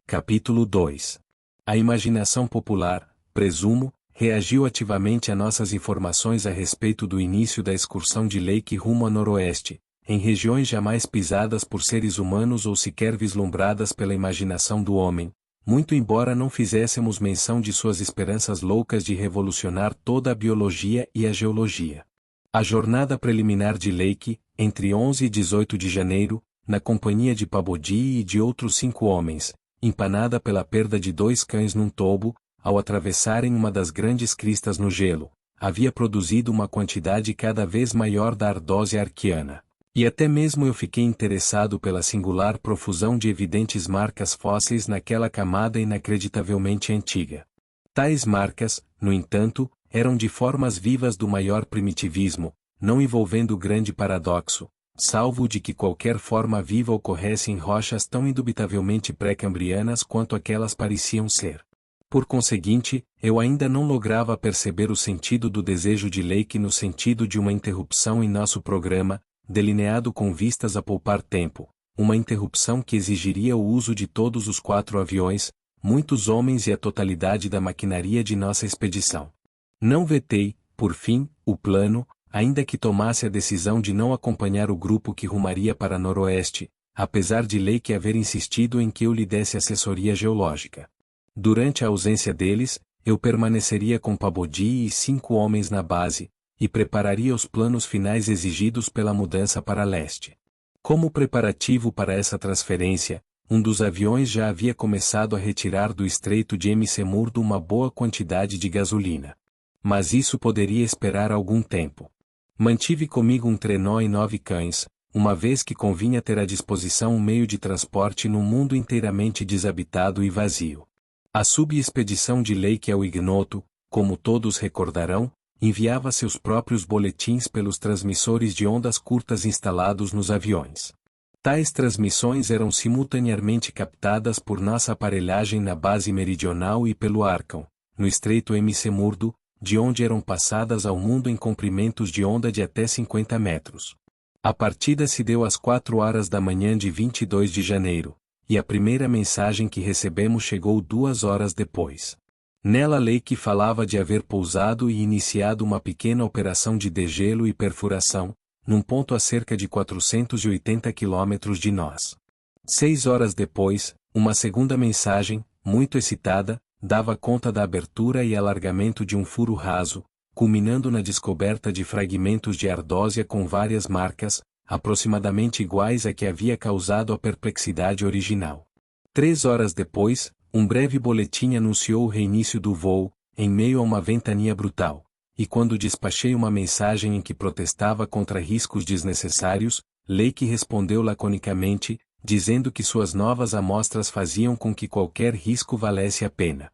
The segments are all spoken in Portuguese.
Capítulo 2. A imaginação popular, presumo, reagiu ativamente a nossas informações a respeito do início da excursão de Lake rumo a noroeste, em regiões jamais pisadas por seres humanos ou sequer vislumbradas pela imaginação do homem, muito embora não fizéssemos menção de suas esperanças loucas de revolucionar toda a biologia e a geologia. A jornada preliminar de Lake, entre 11 e 18 de janeiro, na companhia de Pabodie e de outros 5 homens, empanada pela perda de 2 cães num tobo, ao atravessarem uma das grandes cristas no gelo, havia produzido uma quantidade cada vez maior da ardósia arqueana. E até mesmo eu fiquei interessado pela singular profusão de evidentes marcas fósseis naquela camada inacreditavelmente antiga. Tais marcas, no entanto, eram de formas vivas do maior primitivismo, não envolvendo grande paradoxo, salvo o de que qualquer forma viva ocorresse em rochas tão indubitavelmente pré-cambrianas quanto aquelas pareciam ser. Por conseguinte, eu ainda não lograva perceber o sentido do desejo de Lake no sentido de uma interrupção em nosso programa, delineado com vistas a poupar tempo, uma interrupção que exigiria o uso de todos os 4 aviões, muitos homens e a totalidade da maquinaria de nossa expedição. Não vetei, por fim, o plano, ainda que tomasse a decisão de não acompanhar o grupo que rumaria para noroeste, apesar de Lake haver insistido em que eu lhe desse assessoria geológica. Durante a ausência deles, eu permaneceria com Pabodie e 5 homens na base, e prepararia os planos finais exigidos pela mudança para leste. Como preparativo para essa transferência, um dos aviões já havia começado a retirar do estreito de Mcmurdo uma boa quantidade de gasolina. Mas isso poderia esperar algum tempo. Mantive comigo um trenó e 9 cães, uma vez que convinha ter à disposição um meio de transporte num mundo inteiramente desabitado e vazio. A subexpedição de Lake ao ignoto, como todos recordarão, enviava seus próprios boletins pelos transmissores de ondas curtas instalados nos aviões. Tais transmissões eram simultaneamente captadas por nossa aparelhagem na base meridional e pelo Archon, no estreito Mcmurdo, de onde eram passadas ao mundo em comprimentos de onda de até 50 metros. A partida se deu às 4 horas da manhã de 22 de janeiro, e a primeira mensagem que recebemos chegou 2 horas depois. Nela Lake falava de haver pousado e iniciado uma pequena operação de degelo e perfuração, num ponto a cerca de 480 quilômetros de nós. 6 horas depois, uma segunda mensagem, muito excitada, dava conta da abertura e alargamento de um furo raso, culminando na descoberta de fragmentos de ardósia com várias marcas, aproximadamente iguais à que havia causado a perplexidade original. 3 horas depois, um breve boletim anunciou o reinício do voo, em meio a uma ventania brutal, e quando despachei uma mensagem em que protestava contra riscos desnecessários, Lake respondeu laconicamente, dizendo que suas novas amostras faziam com que qualquer risco valesse a pena.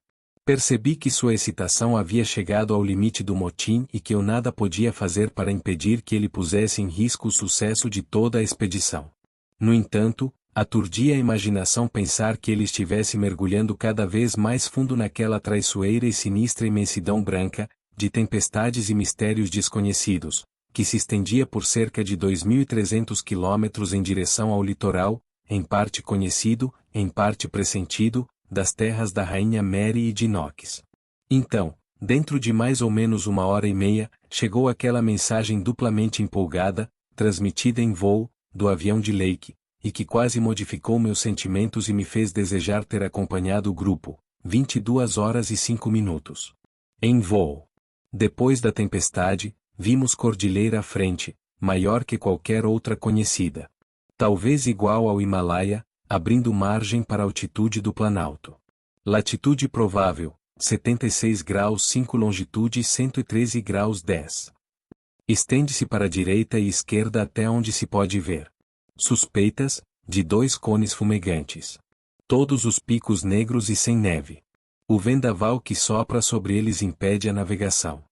Percebi que sua excitação havia chegado ao limite do motim e que eu nada podia fazer para impedir que ele pusesse em risco o sucesso de toda a expedição. No entanto, aturdia a imaginação pensar que ele estivesse mergulhando cada vez mais fundo naquela traiçoeira e sinistra imensidão branca, de tempestades e mistérios desconhecidos, que se estendia por cerca de 2.300 quilômetros em direção ao litoral, em parte conhecido, em parte pressentido, das terras da rainha Mary e de Knox. Então, dentro de mais ou menos 1h30, chegou aquela mensagem duplamente empolgada, transmitida em voo, do avião de Lake, e que quase modificou meus sentimentos e me fez desejar ter acompanhado o grupo. 22 horas e 5 minutos. Em voo. Depois da tempestade, vimos cordilheira à frente, maior que qualquer outra conhecida. Talvez igual ao Himalaia, abrindo margem para a altitude do Planalto. Latitude provável, 76 graus 5 longitude 113 graus 10. Estende-se para a direita e esquerda até onde se pode ver. Suspeitas, de 2 cones fumegantes. Todos os picos negros e sem neve. O vendaval que sopra sobre eles impede a navegação.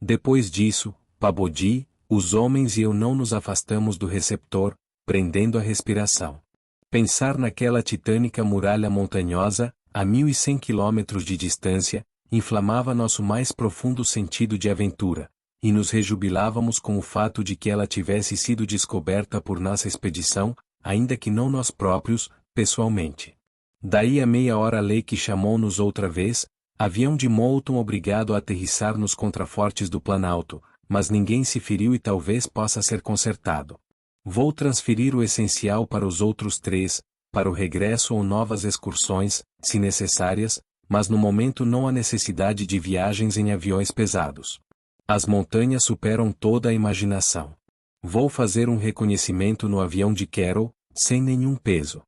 Depois disso, Pabodie, os homens e eu não nos afastamos do receptor, prendendo a respiração. Pensar naquela titânica muralha montanhosa, a 1.100 quilômetros de distância, inflamava nosso mais profundo sentido de aventura, e nos rejubilávamos com o fato de que ela tivesse sido descoberta por nossa expedição, ainda que não nós próprios, pessoalmente. Daí a meia hora Lake chamou-nos outra vez, avião de Moulton obrigado a aterrissar nos contrafortes do Planalto, mas ninguém se feriu e talvez possa ser consertado. Vou transferir o essencial para os outros 3, para o regresso ou novas excursões, se necessárias, mas no momento não há necessidade de viagens em aviões pesados. As montanhas superam toda a imaginação. Vou fazer um reconhecimento no avião de Carol, sem nenhum peso.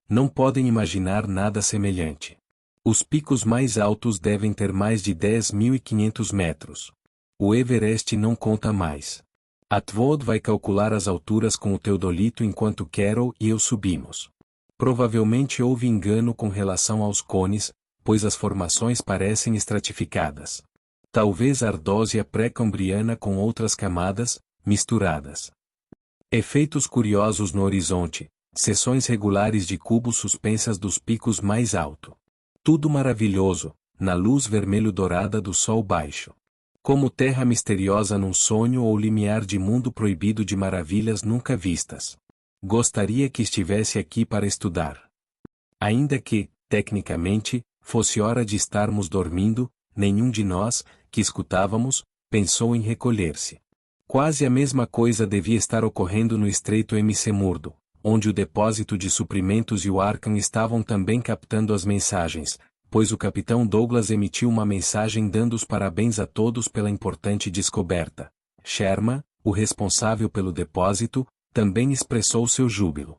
Não podem imaginar nada semelhante. Os picos mais altos devem ter mais de 10.500 metros. O Everest não conta mais. Atwood vai calcular as alturas com o teodolito enquanto Carol e eu subimos. Provavelmente houve engano com relação aos cones, pois as formações parecem estratificadas. Talvez ardósia pré-cambriana com outras camadas, misturadas. Efeitos curiosos no horizonte, seções regulares de cubos suspensas dos picos mais alto. Tudo maravilhoso, na luz vermelho-dourada do sol baixo. Como terra misteriosa num sonho ou limiar de mundo proibido de maravilhas nunca vistas. Gostaria que estivesse aqui para estudar. Ainda que, tecnicamente, fosse hora de estarmos dormindo, nenhum de nós, que escutávamos, pensou em recolher-se. Quase a mesma coisa devia estar ocorrendo no estreito McMurdo, onde o depósito de suprimentos e o Arkham estavam também captando as mensagens, pois o capitão Douglas emitiu uma mensagem dando os parabéns a todos pela importante descoberta. Sherman, o responsável pelo depósito, também expressou seu júbilo.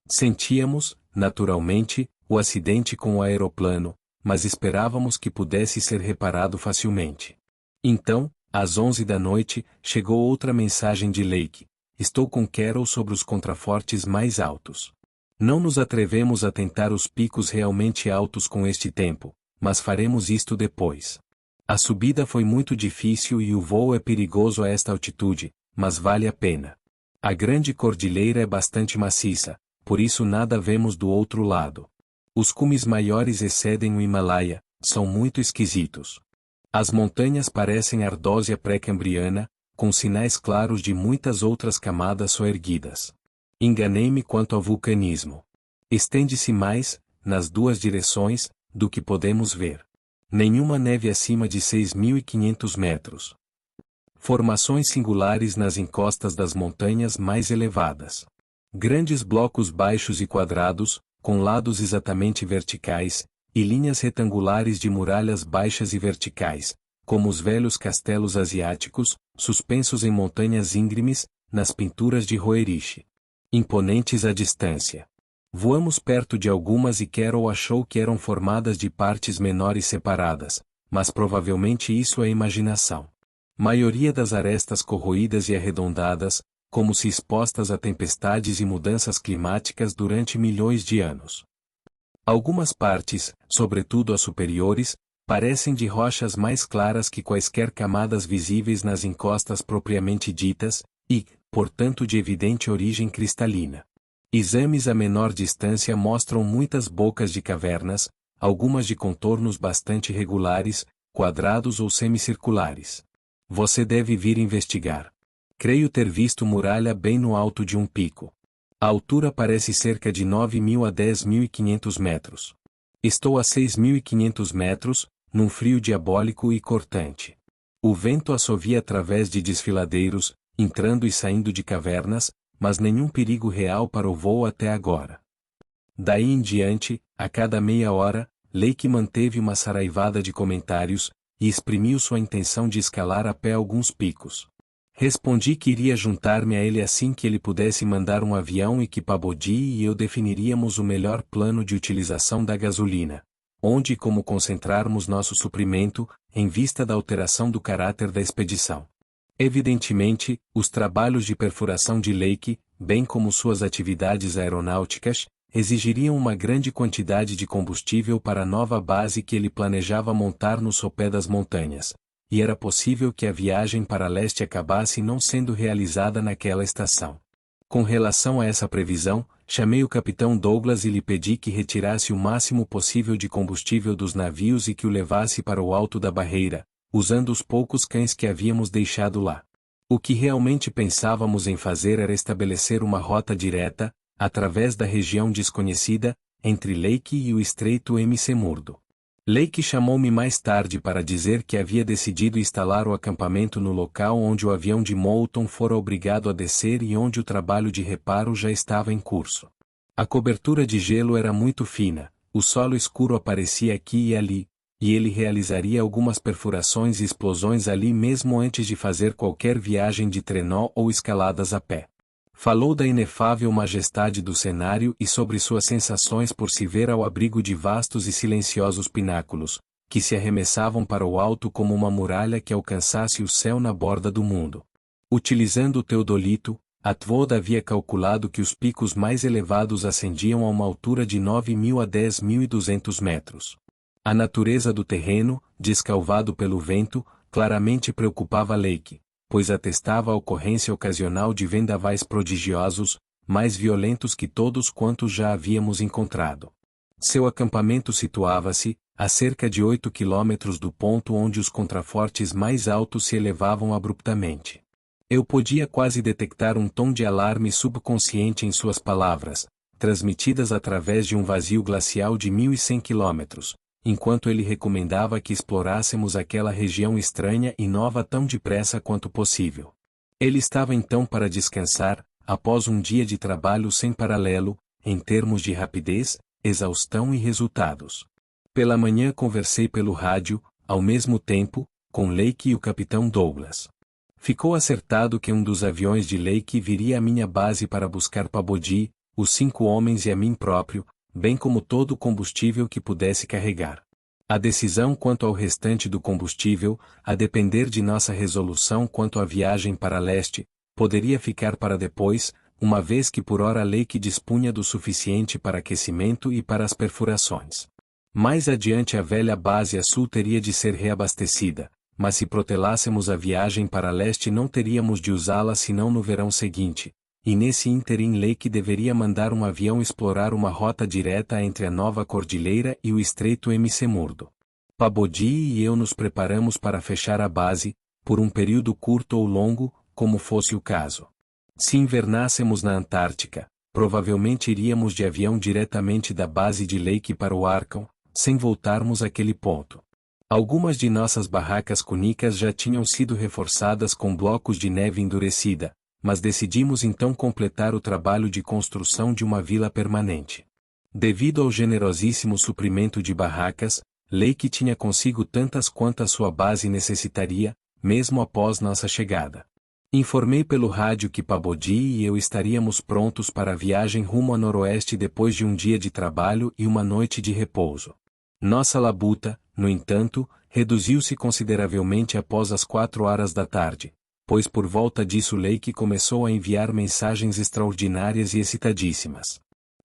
Sentíamos, naturalmente, o acidente com o aeroplano, mas esperávamos que pudesse ser reparado facilmente. Então, às 11 da noite, chegou outra mensagem de Lake. Estou com Carol sobre os contrafortes mais altos. Não nos atrevemos a tentar os picos realmente altos com este tempo, mas faremos isto depois. A subida foi muito difícil e o voo é perigoso a esta altitude, mas vale a pena. A grande cordilheira é bastante maciça, por isso nada vemos do outro lado. Os cumes maiores excedem o Himalaia, são muito esquisitos. As montanhas parecem ardósia pré-cambriana, com sinais claros de muitas outras camadas soerguidas. Enganei-me quanto ao vulcanismo. Estende-se mais, nas duas direções, do que podemos ver. Nenhuma neve acima de 6.500 metros. Formações singulares nas encostas das montanhas mais elevadas. Grandes blocos baixos e quadrados, com lados exatamente verticais, e linhas retangulares de muralhas baixas e verticais, como os velhos castelos asiáticos, suspensos em montanhas íngremes, nas pinturas de Roerich. Imponentes à distância. Voamos perto de algumas e Carol achou que eram formadas de partes menores separadas, mas provavelmente isso é imaginação. Maioria das arestas corroídas e arredondadas, como se expostas a tempestades e mudanças climáticas durante milhões de anos. Algumas partes, sobretudo as superiores, parecem de rochas mais claras que quaisquer camadas visíveis nas encostas propriamente ditas, e, portanto de evidente origem cristalina. Exames a menor distância mostram muitas bocas de cavernas, algumas de contornos bastante regulares, quadrados ou semicirculares. Você deve vir investigar. Creio ter visto muralha bem no alto de um pico. A altura parece cerca de 9.000 a 10.500 metros. Estou a 6.500 metros, num frio diabólico e cortante. O vento assovia através de desfiladeiros, entrando e saindo de cavernas, mas nenhum perigo real para o voo até agora. Daí em diante, a cada meia hora, Lake manteve uma saraivada de comentários, e exprimiu sua intenção de escalar a pé alguns picos. Respondi que iria juntar-me a ele assim que ele pudesse mandar um avião e que Pabodi e eu definiríamos o melhor plano de utilização da gasolina, onde e como concentrarmos nosso suprimento, em vista da alteração do caráter da expedição. Evidentemente, os trabalhos de perfuração de Lake, bem como suas atividades aeronáuticas, exigiriam uma grande quantidade de combustível para a nova base que ele planejava montar no sopé das montanhas, e era possível que a viagem para leste acabasse não sendo realizada naquela estação. Com relação a essa previsão, chamei o capitão Douglas e lhe pedi que retirasse o máximo possível de combustível dos navios e que o levasse para o alto da barreira, usando os poucos cães que havíamos deixado lá. O que realmente pensávamos em fazer era estabelecer uma rota direta, através da região desconhecida, entre Lake e o estreito McMurdo. Lake chamou-me mais tarde para dizer que havia decidido instalar o acampamento no local onde o avião de Moulton fora obrigado a descer e onde o trabalho de reparo já estava em curso. A cobertura de gelo era muito fina, o solo escuro aparecia aqui e ali, e ele realizaria algumas perfurações e explosões ali mesmo antes de fazer qualquer viagem de trenó ou escaladas a pé. Falou da inefável majestade do cenário e sobre suas sensações por se ver ao abrigo de vastos e silenciosos pináculos, que se arremessavam para o alto como uma muralha que alcançasse o céu na borda do mundo. Utilizando o teodolito, Atwood havia calculado que os picos mais elevados ascendiam a uma altura de 9.000 a 10.200 metros. A natureza do terreno, descalvado pelo vento, claramente preocupava Lake, pois atestava a ocorrência ocasional de vendavais prodigiosos, mais violentos que todos quantos já havíamos encontrado. Seu acampamento situava-se, a cerca de 8 quilômetros do ponto onde os contrafortes mais altos se elevavam abruptamente. Eu podia quase detectar um tom de alarme subconsciente em suas palavras, transmitidas através de um vazio glacial de 1.100 quilômetros, enquanto ele recomendava que explorássemos aquela região estranha e nova tão depressa quanto possível. Ele estava então para descansar, após um dia de trabalho sem paralelo, em termos de rapidez, exaustão e resultados. Pela manhã conversei pelo rádio, ao mesmo tempo, com Lake e o capitão Douglas. Ficou acertado que um dos aviões de Lake viria à minha base para buscar Pabodie, os 5 homens e a mim próprio, bem como todo o combustível que pudesse carregar. A decisão quanto ao restante do combustível, a depender de nossa resolução quanto à viagem para leste, poderia ficar para depois, uma vez que por ora Lake dispunha do suficiente para aquecimento e para as perfurações. Mais adiante a velha base a sul teria de ser reabastecida, mas se protelássemos a viagem para leste não teríamos de usá-la senão no verão seguinte. E nesse ínterim Lake deveria mandar um avião explorar uma rota direta entre a nova cordilheira e o estreito McMurdo. Pabodie e eu nos preparamos para fechar a base, por um período curto ou longo, como fosse o caso. Se invernássemos na Antártica, provavelmente iríamos de avião diretamente da base de Lake para o Arkham, sem voltarmos àquele ponto. Algumas de nossas barracas cúnicas já tinham sido reforçadas com blocos de neve endurecida, mas decidimos então completar o trabalho de construção de uma vila permanente. Devido ao generosíssimo suprimento de barracas, Lake tinha consigo tantas quantas sua base necessitaria, mesmo após nossa chegada. Informei pelo rádio que Pabodie e eu estaríamos prontos para a viagem rumo a noroeste depois de um dia de trabalho e uma noite de repouso. Nossa labuta, no entanto, reduziu-se consideravelmente após as 4 horas da tarde, pois por volta disso Lake começou a enviar mensagens extraordinárias e excitadíssimas.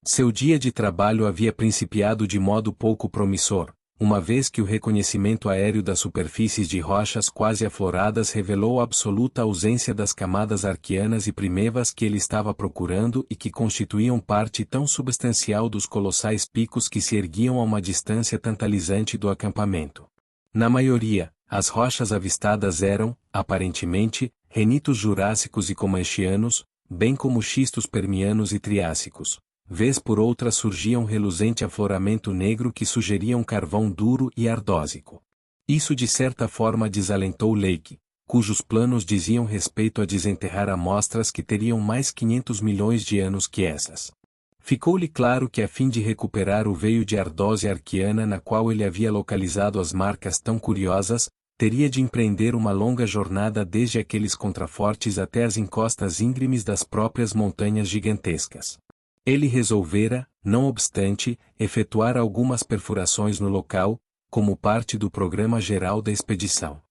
Seu dia de trabalho havia principiado de modo pouco promissor, uma vez que o reconhecimento aéreo das superfícies de rochas quase afloradas revelou a absoluta ausência das camadas arqueanas e primevas que ele estava procurando e que constituíam parte tão substancial dos colossais picos que se erguiam a uma distância tantalizante do acampamento. Na maioria, as rochas avistadas eram, aparentemente, renitos jurássicos e comanchianos, bem como xistos permianos e triássicos. Vez por outra surgia um reluzente afloramento negro que sugeria um carvão duro e ardósico. Isso de certa forma desalentou Lake, cujos planos diziam respeito a desenterrar amostras que teriam mais 500 milhões de anos que essas. Ficou-lhe claro que a fim de recuperar o veio de ardose arqueana na qual ele havia localizado as marcas tão curiosas, teria de empreender uma longa jornada desde aqueles contrafortes até as encostas íngremes das próprias montanhas gigantescas. Ele resolvera, não obstante, efetuar algumas perfurações no local, como parte do programa geral da expedição.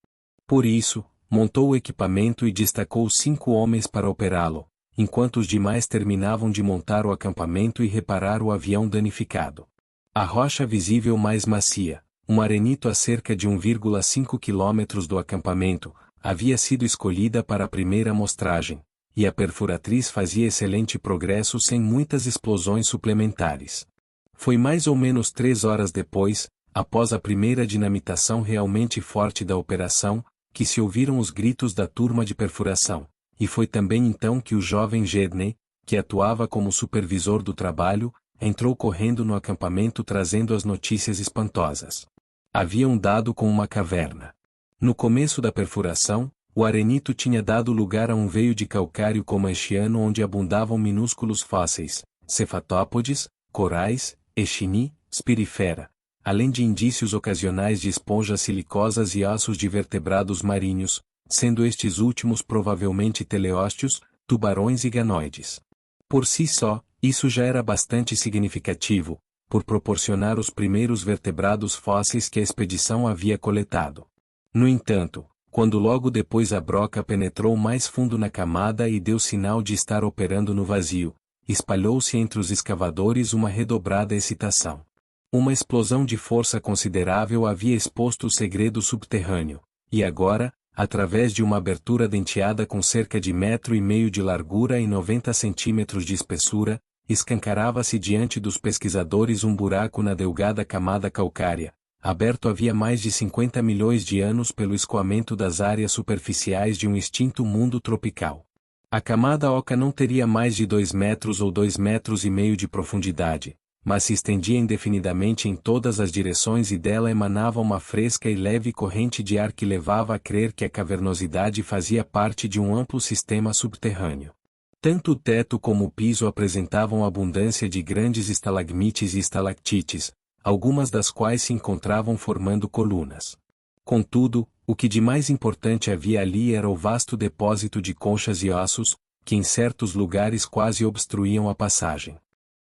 Por isso, montou o equipamento e destacou 5 homens para operá-lo, enquanto os demais terminavam de montar o acampamento e reparar o avião danificado. A rocha visível mais macia, um arenito a cerca de 1,5 quilômetros do acampamento, havia sido escolhida para a primeira amostragem, e a perfuratriz fazia excelente progresso sem muitas explosões suplementares. Foi mais ou menos 3 horas depois, após a primeira dinamitação realmente forte da operação, que se ouviram os gritos da turma de perfuração, e foi também então que o jovem Gedney, que atuava como supervisor do trabalho, entrou correndo no acampamento trazendo as notícias espantosas. Havia um dado com uma caverna. No começo da perfuração, o arenito tinha dado lugar a um veio de calcário comanchiano onde abundavam minúsculos fósseis, cefatópodes, corais, echini, spirifera, além de indícios ocasionais de esponjas silicosas e ossos de vertebrados marinhos, sendo estes últimos provavelmente teleósteos, tubarões e ganoides. Por si só, isso já era bastante significativo, por proporcionar os primeiros vertebrados fósseis que a expedição havia coletado. No entanto, quando logo depois a broca penetrou mais fundo na camada e deu sinal de estar operando no vazio, espalhou-se entre os escavadores uma redobrada excitação. Uma explosão de força considerável havia exposto o segredo subterrâneo, e agora, através de uma abertura denteada com cerca de 1,5 metro de largura e 90 centímetros de espessura, escancarava-se diante dos pesquisadores um buraco na delgada camada calcária, aberto havia mais de 50 milhões de anos pelo escoamento das áreas superficiais de um extinto mundo tropical. A camada oca não teria mais de 2 metros ou 2,5 metros de profundidade, mas se estendia indefinidamente em todas as direções e dela emanava uma fresca e leve corrente de ar que levava a crer que a cavernosidade fazia parte de um amplo sistema subterrâneo. Tanto o teto como o piso apresentavam abundância de grandes estalagmites e estalactites, algumas das quais se encontravam formando colunas. Contudo, o que de mais importante havia ali era o vasto depósito de conchas e ossos, que em certos lugares quase obstruíam a passagem.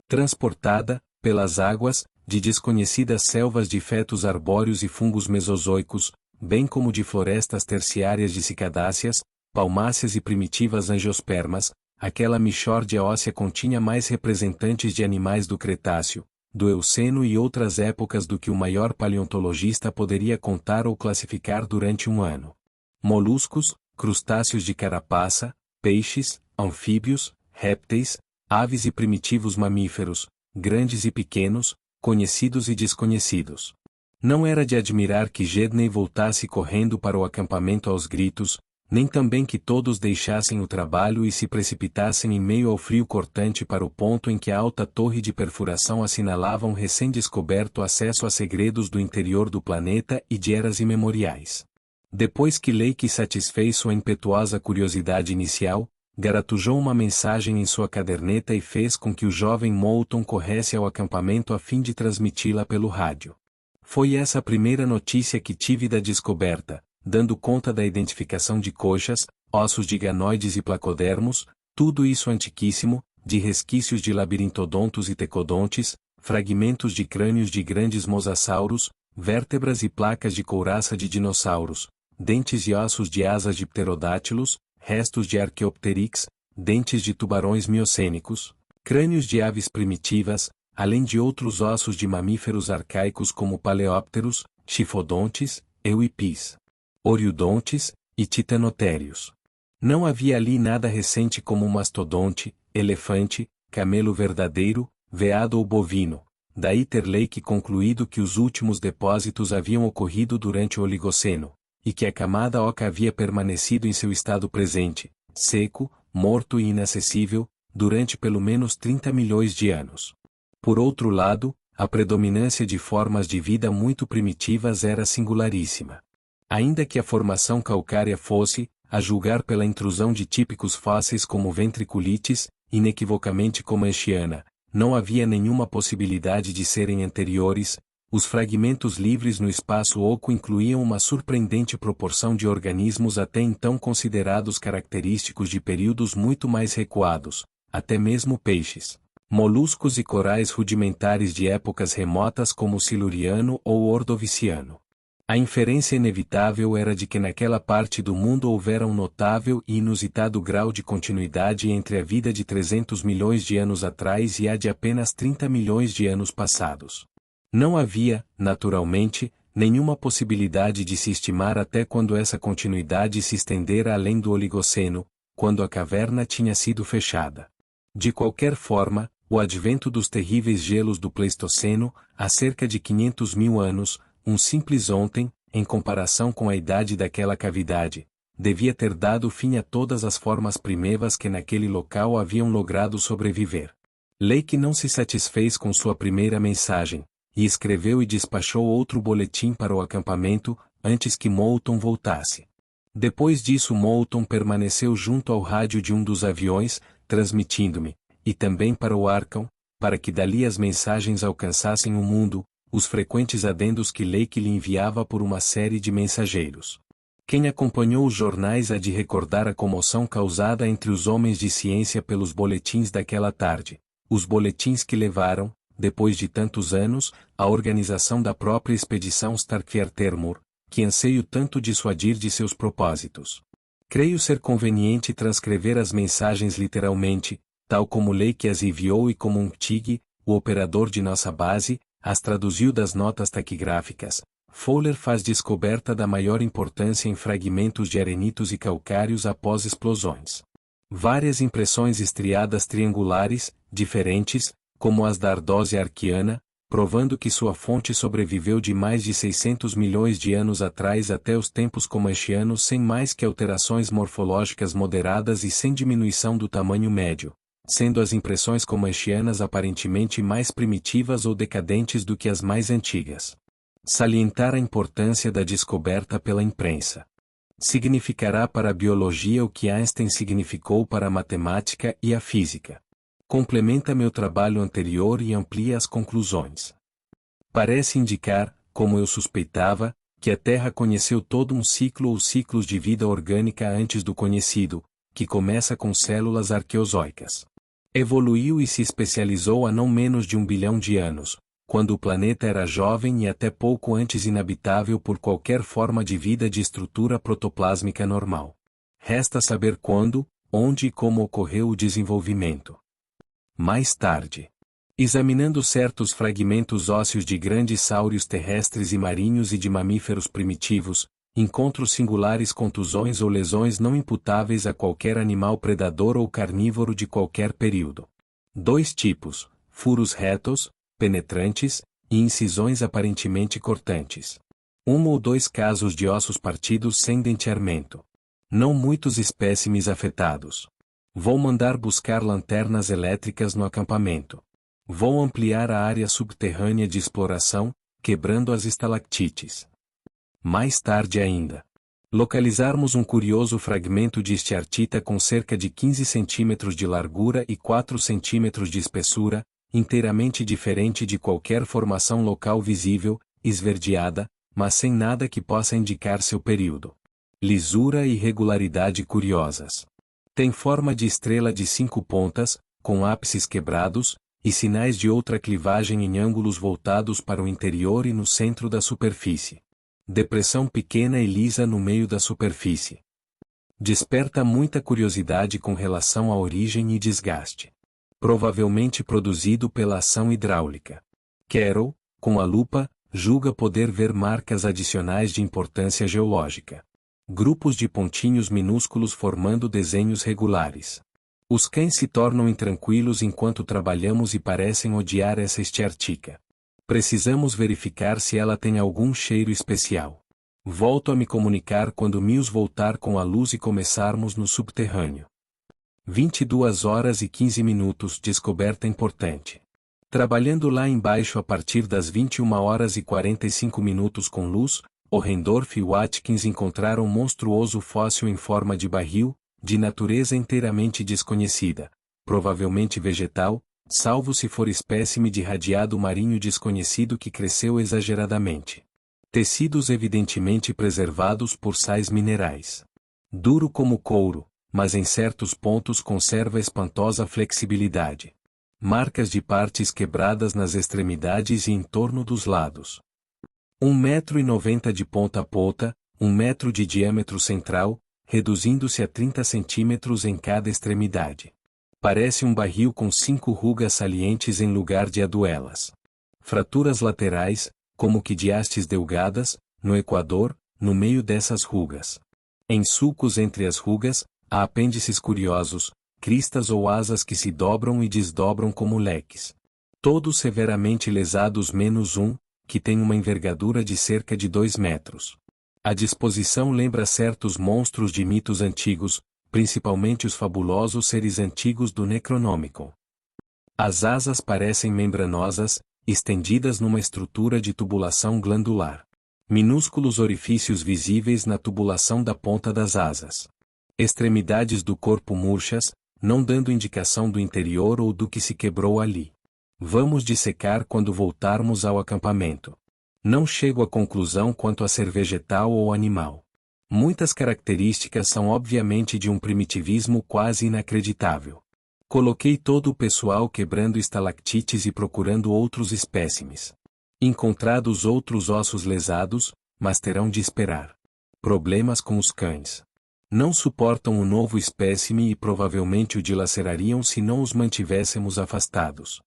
Transportada, pelas águas, de desconhecidas selvas de fetos arbóreos e fungos mesozoicos, bem como de florestas terciárias de cicadáceas, palmáceas e primitivas angiospermas, aquela mixórdia óssea continha mais representantes de animais do Cretáceo, do Eoceno e outras épocas do que o maior paleontologista poderia contar ou classificar durante um ano. Moluscos, crustáceos de carapaça, peixes, anfíbios, répteis, aves e primitivos mamíferos, grandes e pequenos, conhecidos e desconhecidos. Não era de admirar que Gedney voltasse correndo para o acampamento aos gritos, nem também que todos deixassem o trabalho e se precipitassem em meio ao frio cortante para o ponto em que a alta torre de perfuração assinalava um recém-descoberto acesso a segredos do interior do planeta e de eras imemoriais. Depois que Lake satisfez sua impetuosa curiosidade inicial, garatujou uma mensagem em sua caderneta e fez com que o jovem Moulton corresse ao acampamento a fim de transmiti-la pelo rádio. Foi essa a primeira notícia que tive da descoberta, dando conta da identificação de coxas, ossos de ganoides e placodermos, tudo isso antiquíssimo, de resquícios de labirintodontos e tecodontes, fragmentos de crânios de grandes mosassauros, vértebras e placas de couraça de dinossauros, dentes e ossos de asas de pterodátilos, restos de Archaeopteryx, dentes de tubarões miocênicos, crânios de aves primitivas, além de outros ossos de mamíferos arcaicos como paleópteros, chifodontes, euipis, oriodontes e titanotérios. Não havia ali nada recente como mastodonte, elefante, camelo verdadeiro, veado ou bovino. Daí ter Lake concluído que os últimos depósitos haviam ocorrido durante o Oligoceno, e que a camada oca havia permanecido em seu estado presente, seco, morto e inacessível, durante pelo menos 30 milhões de anos. Por outro lado, a predominância de formas de vida muito primitivas era singularíssima. Ainda que a formação calcária fosse, a julgar pela intrusão de típicos fósseis como ventriculites, inequivocamente comanchiana, não havia nenhuma possibilidade de serem anteriores. Os fragmentos livres no espaço oco incluíam uma surpreendente proporção de organismos até então considerados característicos de períodos muito mais recuados, até mesmo peixes, moluscos e corais rudimentares de épocas remotas como o Siluriano ou o Ordoviciano. A inferência inevitável era de que naquela parte do mundo houvera um notável e inusitado grau de continuidade entre a vida de 300 milhões de anos atrás e a de apenas 30 milhões de anos passados. Não havia, naturalmente, nenhuma possibilidade de se estimar até quando essa continuidade se estendera além do Oligoceno, quando a caverna tinha sido fechada. De qualquer forma, o advento dos terríveis gelos do Pleistoceno, há cerca de 500 mil anos, um simples ontem, em comparação com a idade daquela cavidade, devia ter dado fim a todas as formas primevas que naquele local haviam logrado sobreviver. Lake não se satisfez com sua primeira mensagem, e escreveu e despachou outro boletim para o acampamento, antes que Moulton voltasse. Depois disso Moulton permaneceu junto ao rádio de um dos aviões, transmitindo-me, e também para o Arkham, para que dali as mensagens alcançassem o mundo, os frequentes adendos que Lake lhe enviava por uma série de mensageiros. Quem acompanhou os jornais há de recordar a comoção causada entre os homens de ciência pelos boletins daquela tarde, os boletins que levaram, depois de tantos anos, à organização da própria expedição Starkweather-Moore, que anseio tanto dissuadir de seus propósitos. Creio ser conveniente transcrever as mensagens literalmente, tal como Lake as enviou e como Tig, o operador de nossa base, as traduziu das notas taquigráficas. Fowler faz descoberta da maior importância em fragmentos de arenitos e calcários após explosões. Várias impressões estriadas triangulares, diferentes, como as da ardósia arquiana, provando que sua fonte sobreviveu de mais de 600 milhões de anos atrás até os tempos comanchianos sem mais que alterações morfológicas moderadas e sem diminuição do tamanho médio, sendo as impressões comanchianas aparentemente mais primitivas ou decadentes do que as mais antigas. Salientar a importância da descoberta pela imprensa. Significará para a biologia o que Einstein significou para a matemática e a física. Complementa meu trabalho anterior e amplia as conclusões. Parece indicar, como eu suspeitava, que a Terra conheceu todo um ciclo ou ciclos de vida orgânica antes do conhecido, que começa com células arqueozoicas. Evoluiu e se especializou há não menos de 1 bilhão de anos, quando o planeta era jovem e até pouco antes inabitável por qualquer forma de vida de estrutura protoplásmica normal. Resta saber quando, onde e como ocorreu o desenvolvimento. Mais tarde, examinando certos fragmentos ósseos de grandes sáurios terrestres e marinhos e de mamíferos primitivos, encontro singulares contusões ou lesões não imputáveis a qualquer animal predador ou carnívoro de qualquer período. 2 tipos: furos retos, penetrantes, e incisões aparentemente cortantes. 1 ou 2 casos de ossos partidos sem denteamento. Não muitos espécimes afetados. Vou mandar buscar lanternas elétricas no acampamento. Vou ampliar a área subterrânea de exploração, quebrando as estalactites. Mais tarde ainda, localizarmos um curioso fragmento de estiartita com cerca de 15 centímetros de largura e 4 centímetros de espessura, inteiramente diferente de qualquer formação local visível, esverdeada, mas sem nada que possa indicar seu período. Lisura e irregularidade curiosas. Tem forma de estrela de 5 pontas, com ápices quebrados, e sinais de outra clivagem em ângulos voltados para o interior e no centro da superfície. Depressão pequena e lisa no meio da superfície. Desperta muita curiosidade com relação à origem e desgaste. Provavelmente produzido pela ação hidráulica. Carroll, com a lupa, julga poder ver marcas adicionais de importância geológica. Grupos de pontinhos minúsculos formando desenhos regulares. Os cães se tornam intranquilos enquanto trabalhamos e parecem odiar essa estiartica. Precisamos verificar se ela tem algum cheiro especial. Volto a me comunicar quando Mills voltar com a luz e começarmos no subterrâneo. 22 horas e 15 minutos, descoberta importante. Trabalhando lá embaixo a partir das 21 horas e 45 minutos com luz, Ohrendorf e Watkins encontraram um monstruoso fóssil em forma de barril, de natureza inteiramente desconhecida, provavelmente vegetal, salvo se for espécime de radiado marinho desconhecido que cresceu exageradamente. Tecidos evidentemente preservados por sais minerais. Duro como couro, mas em certos pontos conserva espantosa flexibilidade. Marcas de partes quebradas nas extremidades e em torno dos lados. 1,90 m de ponta a ponta, 1 metro de diâmetro central, reduzindo-se a 30 centímetros em cada extremidade. Parece um barril com 5 rugas salientes em lugar de aduelas. Fraturas laterais, como que de hastes delgadas, no equador, no meio dessas rugas. Em sulcos entre as rugas, há apêndices curiosos, cristas ou asas que se dobram e desdobram como leques. Todos severamente lesados menos um, que tem uma envergadura de cerca de 2 metros. A disposição lembra certos monstros de mitos antigos, principalmente os fabulosos seres antigos do Necronomicon. As asas parecem membranosas, estendidas numa estrutura de tubulação glandular. Minúsculos orifícios visíveis na tubulação da ponta das asas. Extremidades do corpo murchas, não dando indicação do interior ou do que se quebrou ali. Vamos dissecar quando voltarmos ao acampamento. Não chego à conclusão quanto a ser vegetal ou animal. Muitas características são obviamente de um primitivismo quase inacreditável. Coloquei todo o pessoal quebrando estalactites e procurando outros espécimes. Encontrados outros ossos lesados, mas terão de esperar. Problemas com os cães. Não suportam o novo espécime e provavelmente o dilacerariam se não os mantivéssemos afastados.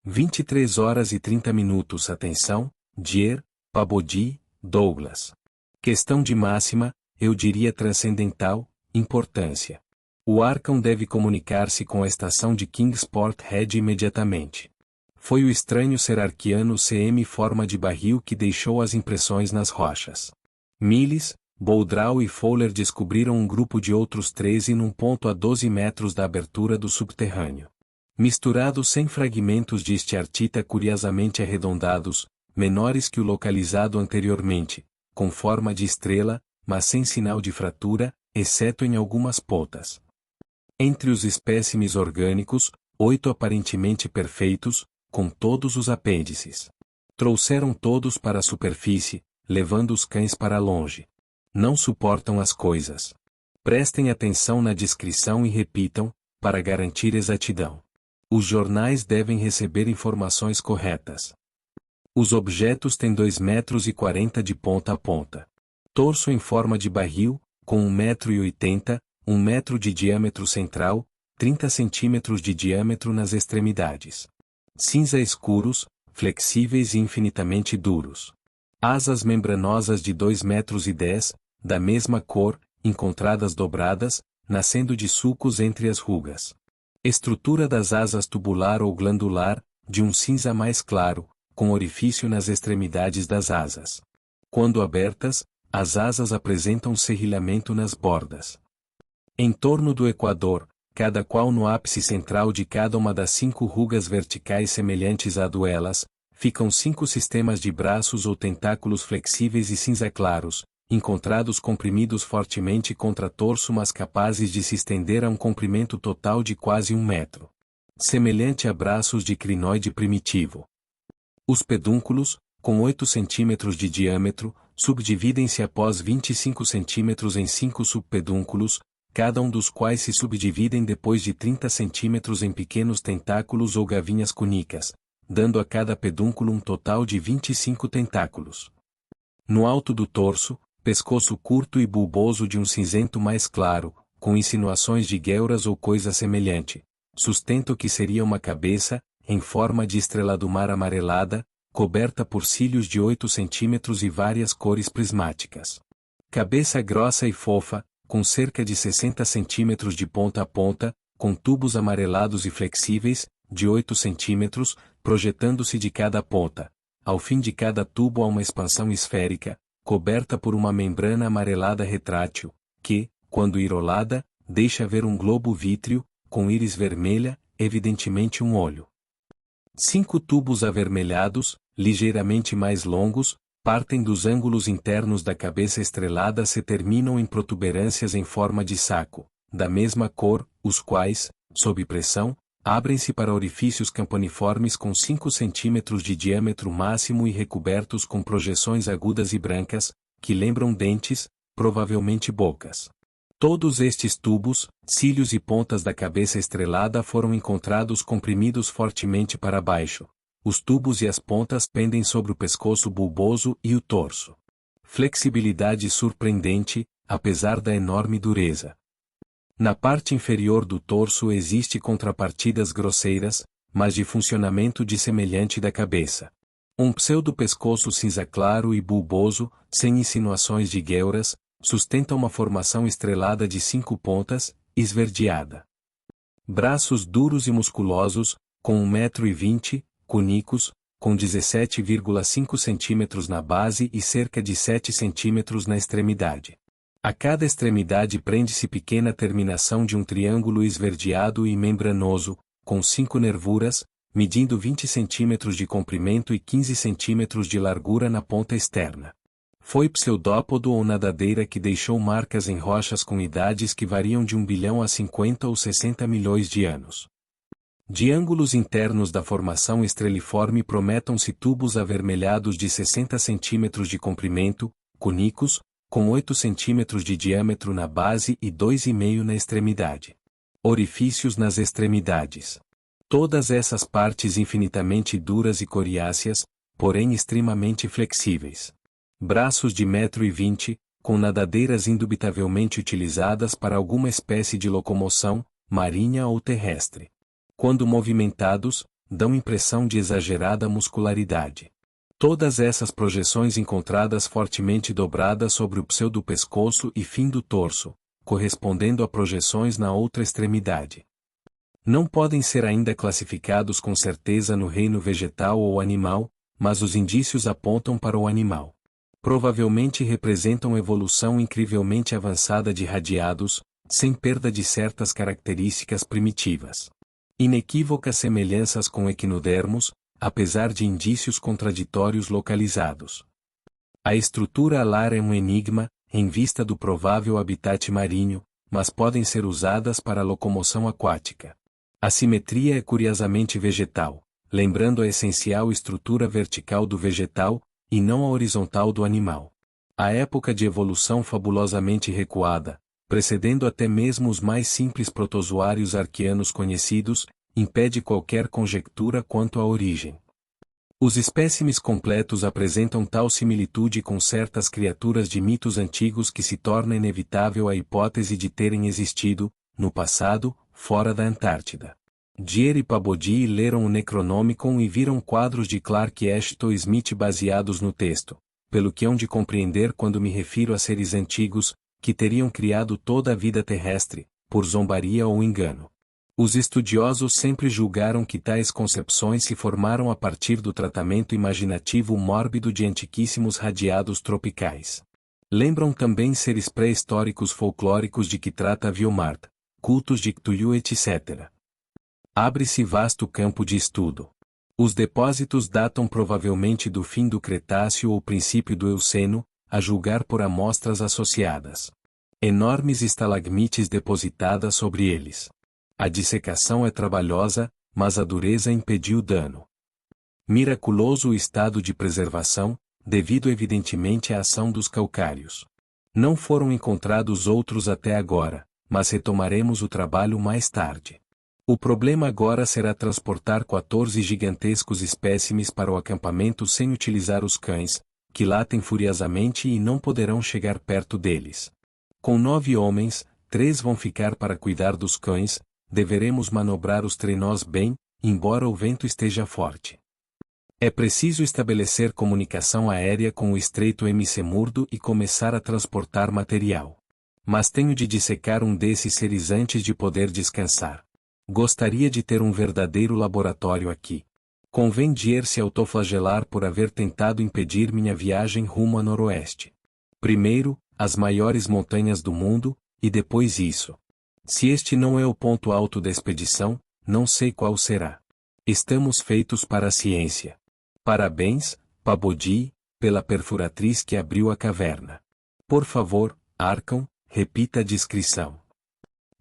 23 horas e 30 minutos. Atenção, Dier, Pabodi, Douglas. Questão de máxima, eu diria transcendental, importância. O Arkham deve comunicar-se com a estação de Kingsport Head imediatamente. Foi o estranho ser arquiano CM forma de barril que deixou as impressões nas rochas. Mills, Boldrau e Fowler descobriram um grupo de outros 13 num ponto a 12 metros da abertura do subterrâneo. Misturados sem fragmentos de estiartita curiosamente arredondados, menores que o localizado anteriormente, com forma de estrela, mas sem sinal de fratura, exceto em algumas pontas. Entre os espécimes orgânicos, 8 aparentemente perfeitos, com todos os apêndices. Trouxeram todos para a superfície, levando os cães para longe. Não suportam as coisas. Prestem atenção na descrição e repitam, para garantir exatidão. Os jornais devem receber informações corretas. Os objetos têm 2,40 metros de ponta a ponta. Torso em forma de barril, com 1,80 m, 1 metro de diâmetro central, 30 centímetros de diâmetro nas extremidades. Cinza escuros, flexíveis e infinitamente duros. Asas membranosas de 2,10 metros, da mesma cor, encontradas dobradas, nascendo de sulcos entre as rugas. Estrutura das asas tubular ou glandular, de um cinza mais claro, com orifício nas extremidades das asas. Quando abertas, as asas apresentam serrilhamento nas bordas. Em torno do equador, cada qual no ápice central de cada uma das 5 rugas verticais semelhantes a duelas, ficam 5 sistemas de braços ou tentáculos flexíveis e cinza claros, encontrados comprimidos fortemente contra torso mas capazes de se estender a um comprimento total de quase 1 metro. Semelhante a braços de crinoide primitivo. Os pedúnculos, com 8 centímetros de diâmetro, subdividem-se após 25 centímetros em 5 subpedúnculos, cada um dos quais se subdividem depois de 30 centímetros em pequenos tentáculos ou gavinhas cúnicas, dando a cada pedúnculo um total de 25 tentáculos. No alto do torso, pescoço curto e bulboso de um cinzento mais claro, com insinuações de guelras ou coisa semelhante. Sustento que seria uma cabeça, em forma de estrela do mar amarelada, coberta por cílios de 8 centímetros e várias cores prismáticas. Cabeça grossa e fofa, com cerca de 60 centímetros de ponta a ponta, com tubos amarelados e flexíveis, de 8 centímetros, projetando-se de cada ponta. Ao fim de cada tubo há uma expansão esférica, coberta por uma membrana amarelada retrátil, que, quando irolada, deixa ver um globo vítreo, com íris vermelha, evidentemente um olho. 5 tubos avermelhados, ligeiramente mais longos, partem dos ângulos internos da cabeça estrelada se terminam em protuberâncias em forma de saco, da mesma cor, os quais, sob pressão, abrem-se para orifícios campaniformes com 5 centímetros de diâmetro máximo e recobertos com projeções agudas e brancas, que lembram dentes, provavelmente bocas. Todos estes tubos, cílios e pontas da cabeça estrelada foram encontrados comprimidos fortemente para baixo. Os tubos e as pontas pendem sobre o pescoço bulboso e o torso. Flexibilidade surpreendente, apesar da enorme dureza. Na parte inferior do torso existe contrapartidas grosseiras, mas de funcionamento dissemelhante da cabeça. Um pseudo-pescoço cinza claro e bulboso, sem insinuações de guelras, sustenta uma formação estrelada de 5 pontas, esverdeada. Braços duros e musculosos, com 1,20 m, cúnicos, com 17,5 centímetros na base e cerca de 7 centímetros na extremidade. A cada extremidade prende-se pequena terminação de um triângulo esverdeado e membranoso, com 5 nervuras, medindo 20 centímetros de comprimento e 15 centímetros de largura na ponta externa. Foi pseudópodo ou nadadeira que deixou marcas em rochas com idades que variam de 1 bilhão a 50 ou 60 milhões de anos. De ângulos internos da formação estreliforme prometam-se tubos avermelhados de 60 centímetros de comprimento, cúnicos, com 8 centímetros de diâmetro na base e 2,5 na extremidade. Orifícios nas extremidades. Todas essas partes infinitamente duras e coriáceas, porém extremamente flexíveis. Braços de 1,20 m, com nadadeiras indubitavelmente utilizadas para alguma espécie de locomoção, marinha ou terrestre. Quando movimentados, dão impressão de exagerada muscularidade. Todas essas projeções encontradas fortemente dobradas sobre o pseudopescoço e fim do torso, correspondendo a projeções na outra extremidade. Não podem ser ainda classificados com certeza no reino vegetal ou animal, mas os indícios apontam para o animal. Provavelmente representam evolução incrivelmente avançada de radiados, sem perda de certas características primitivas. Inequívocas semelhanças com equinodermos, apesar de indícios contraditórios localizados. A estrutura alar é um enigma, em vista do provável habitat marinho, mas podem ser usadas para locomoção aquática. A simetria é curiosamente vegetal, lembrando a essencial estrutura vertical do vegetal, e não a horizontal do animal. A época de evolução fabulosamente recuada, precedendo até mesmo os mais simples protozoários arqueanos conhecidos, impede qualquer conjectura quanto à origem. Os espécimes completos apresentam tal similitude com certas criaturas de mitos antigos que se torna inevitável a hipótese de terem existido, no passado, fora da Antártida. Dier e Pabodie leram o Necronomicon e viram quadros de Clark Ashton Smith baseados no texto, pelo que hão de compreender quando me refiro a seres antigos, que teriam criado toda a vida terrestre, por zombaria ou engano. Os estudiosos sempre julgaram que tais concepções se formaram a partir do tratamento imaginativo mórbido de antiquíssimos radiados tropicais. Lembram também seres pré-históricos folclóricos de que trata Viomart, cultos de Cthulhu etc. Abre-se vasto campo de estudo. Os depósitos datam provavelmente do fim do Cretáceo ou princípio do Eoceno, a julgar por amostras associadas. Enormes estalagmites depositadas sobre eles. A dissecação é trabalhosa, mas a dureza impediu o dano. Miraculoso o estado de preservação, devido evidentemente à ação dos calcários. Não foram encontrados outros até agora, mas retomaremos o trabalho mais tarde. O problema agora será transportar 14 gigantescos espécimes para o acampamento sem utilizar os cães, que latem furiosamente e não poderão chegar perto deles. Com 9 homens, 3 vão ficar para cuidar dos cães, deveremos manobrar os trenós bem, embora o vento esteja forte. É preciso estabelecer comunicação aérea com o estreito McMurdo e começar a transportar material. Mas tenho de dissecar um desses seres antes de poder descansar. Gostaria de ter um verdadeiro laboratório aqui. Convém Dier se autoflagelar por haver tentado impedir minha viagem rumo a noroeste. Primeiro, as maiores montanhas do mundo, e depois isso. Se este não é o ponto alto da expedição, não sei qual será. Estamos feitos para a ciência. Parabéns, Pabodie, pela perfuratriz que abriu a caverna. Por favor, Archon, repita a descrição.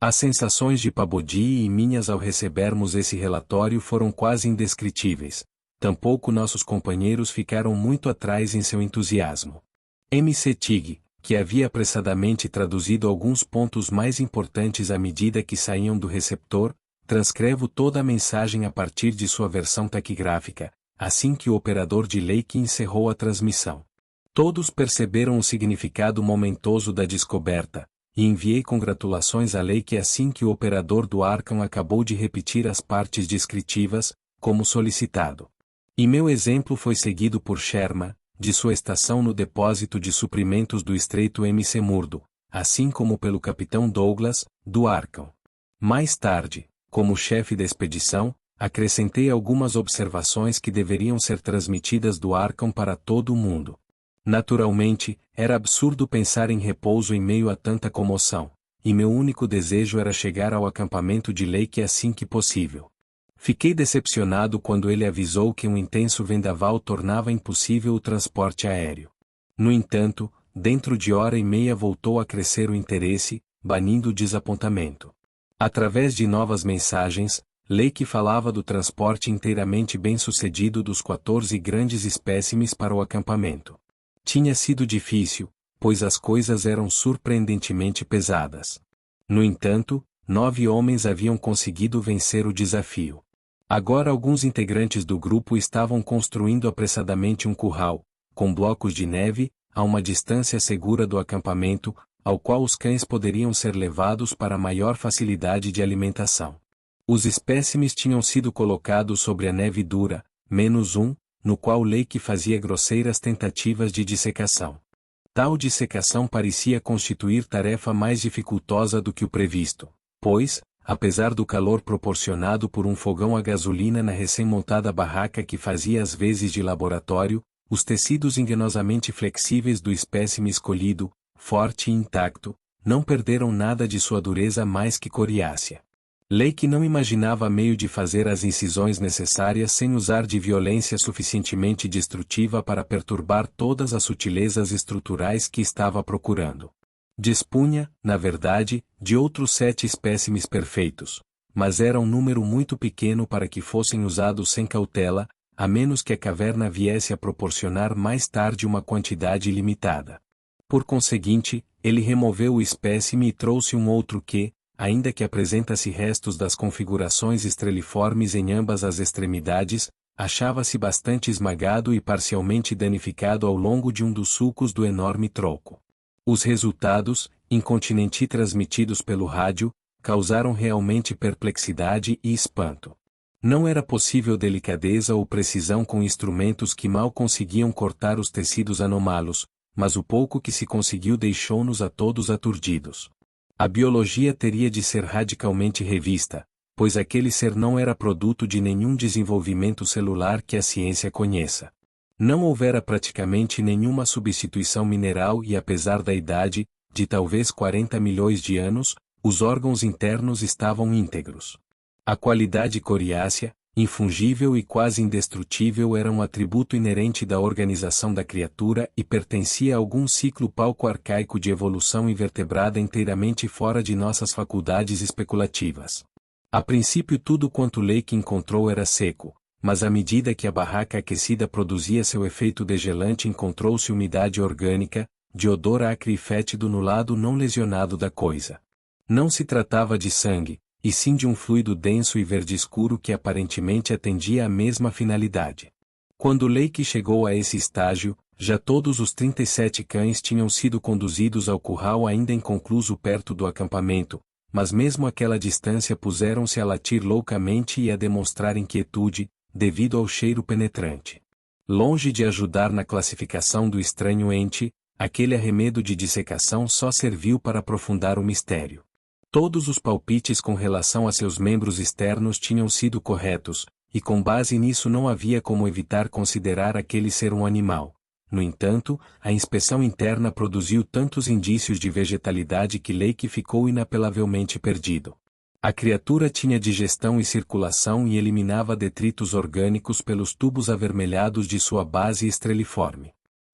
As sensações de Pabodie e minhas ao recebermos esse relatório foram quase indescritíveis. Tampouco nossos companheiros ficaram muito atrás em seu entusiasmo. MC Tig, que havia apressadamente traduzido alguns pontos mais importantes à medida que saíam do receptor, transcrevo toda a mensagem a partir de sua versão taquigráfica, assim que o operador de Lake encerrou a transmissão. Todos perceberam o significado momentoso da descoberta, e enviei congratulações a Lake assim que o operador do Archon acabou de repetir as partes descritivas, como solicitado. E meu exemplo foi seguido por Sherman, de sua estação no depósito de suprimentos do estreito McMurdo, assim como pelo capitão Douglas, do Archon. Mais tarde, como chefe da expedição, acrescentei algumas observações que deveriam ser transmitidas do Archon para todo o mundo. Naturalmente, era absurdo pensar em repouso em meio a tanta comoção, e meu único desejo era chegar ao acampamento de Lake assim que possível. Fiquei decepcionado quando ele avisou que um intenso vendaval tornava impossível o transporte aéreo. No entanto, dentro de hora e meia voltou a crescer o interesse, banindo o desapontamento. Através de novas mensagens, Lake falava do transporte inteiramente bem-sucedido dos 14 grandes espécimes para o acampamento. Tinha sido difícil, pois as coisas eram surpreendentemente pesadas. No entanto, 9 homens haviam conseguido vencer o desafio. Agora alguns integrantes do grupo estavam construindo apressadamente um curral, com blocos de neve, a uma distância segura do acampamento, ao qual os cães poderiam ser levados para maior facilidade de alimentação. Os espécimes tinham sido colocados sobre a neve dura, -1, no qual Lake fazia grosseiras tentativas de dissecação. Tal dissecação parecia constituir tarefa mais dificultosa do que o previsto, pois, apesar do calor proporcionado por um fogão a gasolina na recém-montada barraca que fazia as vezes de laboratório, os tecidos enganosamente flexíveis do espécime escolhido, forte e intacto, não perderam nada de sua dureza mais que coriácea. Lake não imaginava meio de fazer as incisões necessárias sem usar de violência suficientemente destrutiva para perturbar todas as sutilezas estruturais que estava procurando. Dispunha, na verdade, de outros 7 espécimes perfeitos, mas era um número muito pequeno para que fossem usados sem cautela, a menos que a caverna viesse a proporcionar mais tarde uma quantidade ilimitada. Por conseguinte, ele removeu o espécime e trouxe um outro que, ainda que apresentasse restos das configurações estreliformes em ambas as extremidades, achava-se bastante esmagado e parcialmente danificado ao longo de um dos sulcos do enorme tronco. Os resultados, incontinenti transmitidos pelo rádio, causaram realmente perplexidade e espanto. Não era possível delicadeza ou precisão com instrumentos que mal conseguiam cortar os tecidos anômalos, mas o pouco que se conseguiu deixou-nos a todos aturdidos. A biologia teria de ser radicalmente revista, pois aquele ser não era produto de nenhum desenvolvimento celular que a ciência conheça. Não houvera praticamente nenhuma substituição mineral e apesar da idade, de talvez 40 milhões de anos, os órgãos internos estavam íntegros. A qualidade coriácea, infungível e quase indestrutível era um atributo inerente da organização da criatura e pertencia a algum ciclo palco-arcaico de evolução invertebrada inteiramente fora de nossas faculdades especulativas. A princípio tudo quanto Lake encontrou era seco, mas à medida que a barraca aquecida produzia seu efeito degelante encontrou-se umidade orgânica, de odor acre e fétido no lado não lesionado da coisa. Não se tratava de sangue, e sim de um fluido denso e verde escuro que aparentemente atendia à mesma finalidade. Quando Lake chegou a esse estágio, já todos os 37 cães tinham sido conduzidos ao curral ainda inconcluso perto do acampamento, mas mesmo àquela distância puseram-se a latir loucamente e a demonstrar inquietude, devido ao cheiro penetrante. Longe de ajudar na classificação do estranho ente, aquele arremedo de dissecação só serviu para aprofundar o mistério. Todos os palpites com relação a seus membros externos tinham sido corretos, e com base nisso não havia como evitar considerar aquele ser um animal. No entanto, a inspeção interna produziu tantos indícios de vegetalidade que Lake ficou inapelavelmente perdido. A criatura tinha digestão e circulação e eliminava detritos orgânicos pelos tubos avermelhados de sua base estreliforme.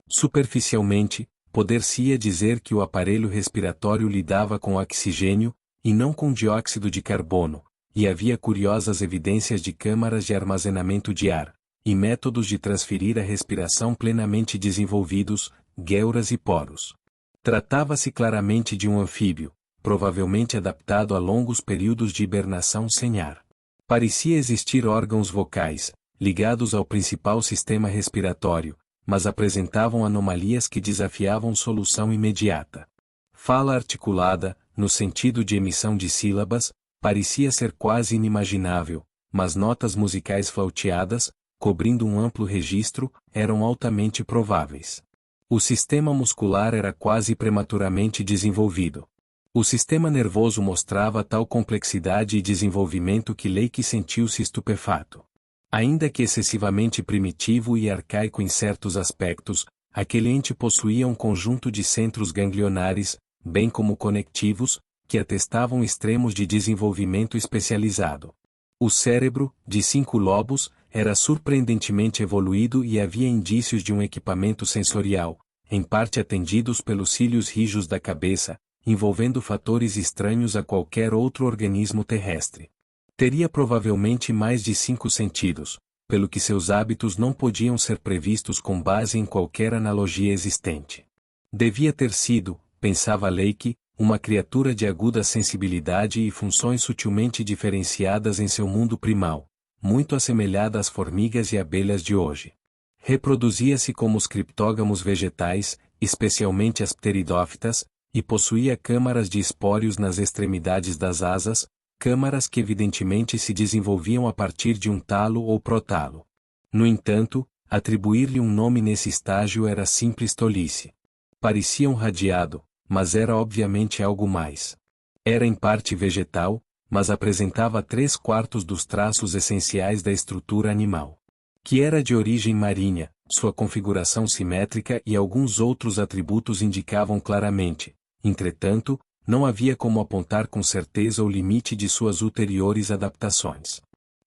Superficialmente, poder-se-ia dizer que o aparelho respiratório lidava com oxigênio, e não com dióxido de carbono, e havia curiosas evidências de câmaras de armazenamento de ar, e métodos de transferir a respiração plenamente desenvolvidos, gueuras e poros. Tratava-se claramente de um anfíbio, provavelmente adaptado a longos períodos de hibernação sem ar. Parecia existir órgãos vocais, ligados ao principal sistema respiratório, mas apresentavam anomalias que desafiavam solução imediata. Fala articulada, no sentido de emissão de sílabas, parecia ser quase inimaginável, mas notas musicais flauteadas, cobrindo um amplo registro, eram altamente prováveis. O sistema muscular era quase prematuramente desenvolvido. O sistema nervoso mostrava tal complexidade e desenvolvimento que Lake sentiu-se estupefato. Ainda que excessivamente primitivo e arcaico em certos aspectos, aquele ente possuía um conjunto de centros ganglionares, bem como conectivos, que atestavam extremos de desenvolvimento especializado. O cérebro, de 5 lobos, era surpreendentemente evoluído e havia indícios de um equipamento sensorial, em parte atendidos pelos cílios rijos da cabeça, envolvendo fatores estranhos a qualquer outro organismo terrestre. Teria provavelmente mais de 5 sentidos, pelo que seus hábitos não podiam ser previstos com base em qualquer analogia existente. Devia ter sido, pensava Lake, uma criatura de aguda sensibilidade e funções sutilmente diferenciadas em seu mundo primal, muito assemelhada às formigas e abelhas de hoje. Reproduzia-se como os criptógamos vegetais, especialmente as pteridófitas, e possuía câmaras de espórios nas extremidades das asas, câmaras que evidentemente se desenvolviam a partir de um talo ou prótalo. No entanto, atribuir-lhe um nome nesse estágio era simples tolice. Parecia um radiado, mas era obviamente algo mais. Era em parte vegetal, mas apresentava 3/4 dos traços essenciais da estrutura animal. Que era de origem marinha, sua configuração simétrica e alguns outros atributos indicavam claramente. Entretanto, não havia como apontar com certeza o limite de suas ulteriores adaptações.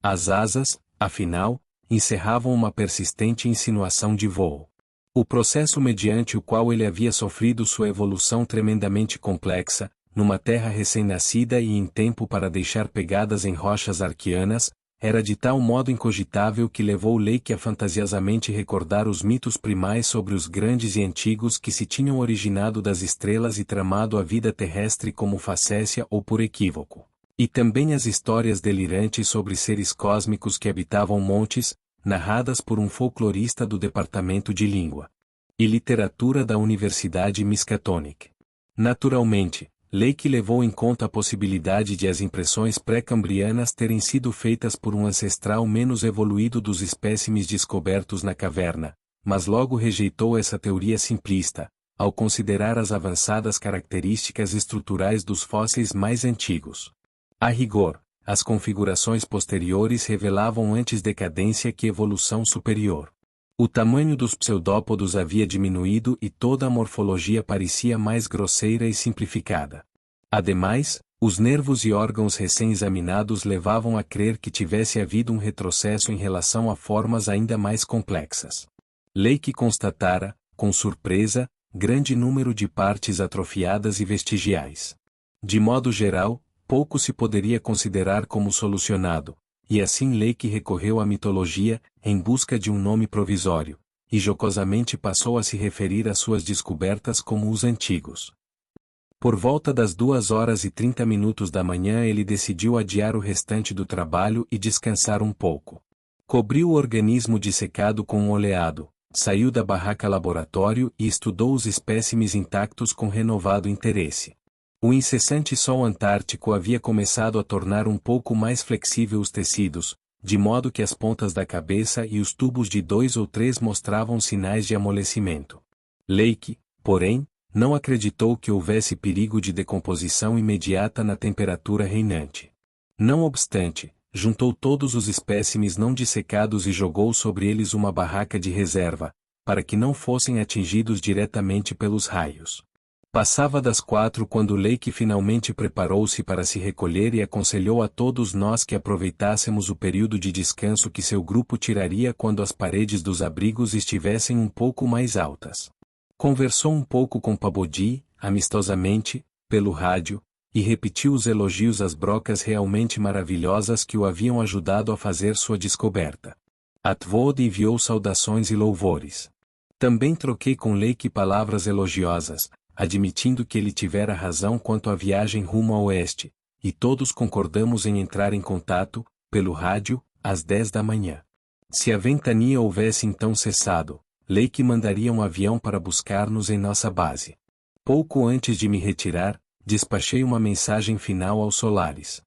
As asas, afinal, encerravam uma persistente insinuação de voo. O processo mediante o qual ele havia sofrido sua evolução tremendamente complexa, numa terra recém-nascida e em tempo para deixar pegadas em rochas arqueanas, era de tal modo incogitável que levou Lake a fantasiosamente recordar os mitos primais sobre os grandes e antigos que se tinham originado das estrelas e tramado a vida terrestre como facécia ou por equívoco. E também as histórias delirantes sobre seres cósmicos que habitavam montes, narradas por um folclorista do Departamento de Língua e Literatura da Universidade Miskatonic. Naturalmente, Lake levou em conta a possibilidade de as impressões pré-cambrianas terem sido feitas por um ancestral menos evoluído dos espécimes descobertos na caverna, mas logo rejeitou essa teoria simplista, ao considerar as avançadas características estruturais dos fósseis mais antigos. A rigor, as configurações posteriores revelavam antes decadência que evolução superior. O tamanho dos pseudópodos havia diminuído e toda a morfologia parecia mais grosseira e simplificada. Ademais, os nervos e órgãos recém-examinados levavam a crer que tivesse havido um retrocesso em relação a formas ainda mais complexas. Lake constatara, com surpresa, grande número de partes atrofiadas e vestigiais. De modo geral, pouco se poderia considerar como solucionado, e assim Lake recorreu à mitologia, em busca de um nome provisório, e jocosamente passou a se referir às suas descobertas como os antigos. Por volta das 2h30 da manhã ele decidiu adiar o restante do trabalho e descansar um pouco. Cobriu o organismo dissecado com um oleado, saiu da barraca laboratório e estudou os espécimes intactos com renovado interesse. O incessante sol antártico havia começado a tornar um pouco mais flexível os tecidos, de modo que as pontas da cabeça e os tubos de 2 ou 3 mostravam sinais de amolecimento. Lake, porém, não acreditou que houvesse perigo de decomposição imediata na temperatura reinante. Não obstante, juntou todos os espécimes não dissecados e jogou sobre eles uma barraca de reserva, para que não fossem atingidos diretamente pelos raios. Passava das 4 quando Lake finalmente preparou-se para se recolher e aconselhou a todos nós que aproveitássemos o período de descanso que seu grupo tiraria quando as paredes dos abrigos estivessem um pouco mais altas. Conversou um pouco com Pabodie, amistosamente, pelo rádio, e repetiu os elogios às brocas realmente maravilhosas que o haviam ajudado a fazer sua descoberta. Atwood enviou saudações e louvores. Também troquei com Lake palavras elogiosas, admitindo que ele tivera razão quanto à viagem rumo ao oeste, e todos concordamos em entrar em contato, pelo rádio, às 10 da manhã. Se a ventania houvesse então cessado, Lake mandaria um avião para buscar-nos em nossa base. Pouco antes de me retirar, despachei uma mensagem final aos Solares.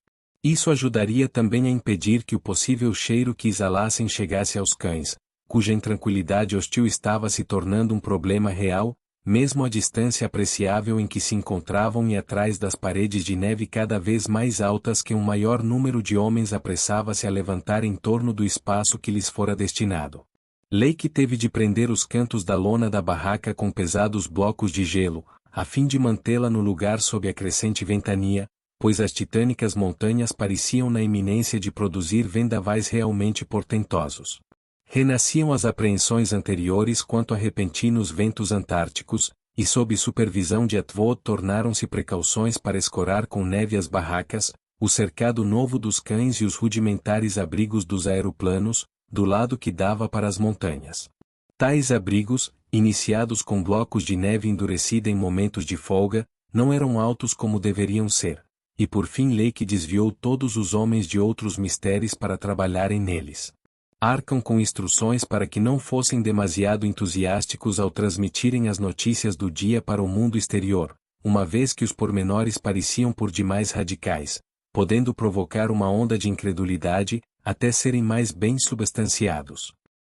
Isso ajudaria também a impedir que o possível cheiro que exalassem chegasse aos cães, cuja intranquilidade hostil estava se tornando um problema real, mesmo a distância apreciável em que se encontravam e atrás das paredes de neve cada vez mais altas que um maior número de homens apressava-se a levantar em torno do espaço que lhes fora destinado. Lake teve de prender os cantos da lona da barraca com pesados blocos de gelo, a fim de mantê-la no lugar sob a crescente ventania, pois as titânicas montanhas pareciam na iminência de produzir vendavais realmente portentosos. Renasciam as apreensões anteriores quanto a repentinos ventos antárticos, e sob supervisão de Atwood tornaram-se precauções para escorar com neve as barracas, o cercado novo dos cães e os rudimentares abrigos dos aeroplanos, do lado que dava para as montanhas. Tais abrigos, iniciados com blocos de neve endurecida em momentos de folga, não eram altos como deveriam ser, e por fim Lake desviou todos os homens de outros mistérios para trabalharem neles. Arkham com instruções para que não fossem demasiado entusiásticos ao transmitirem as notícias do dia para o mundo exterior, uma vez que os pormenores pareciam por demais radicais, podendo provocar uma onda de incredulidade, até serem mais bem substanciados.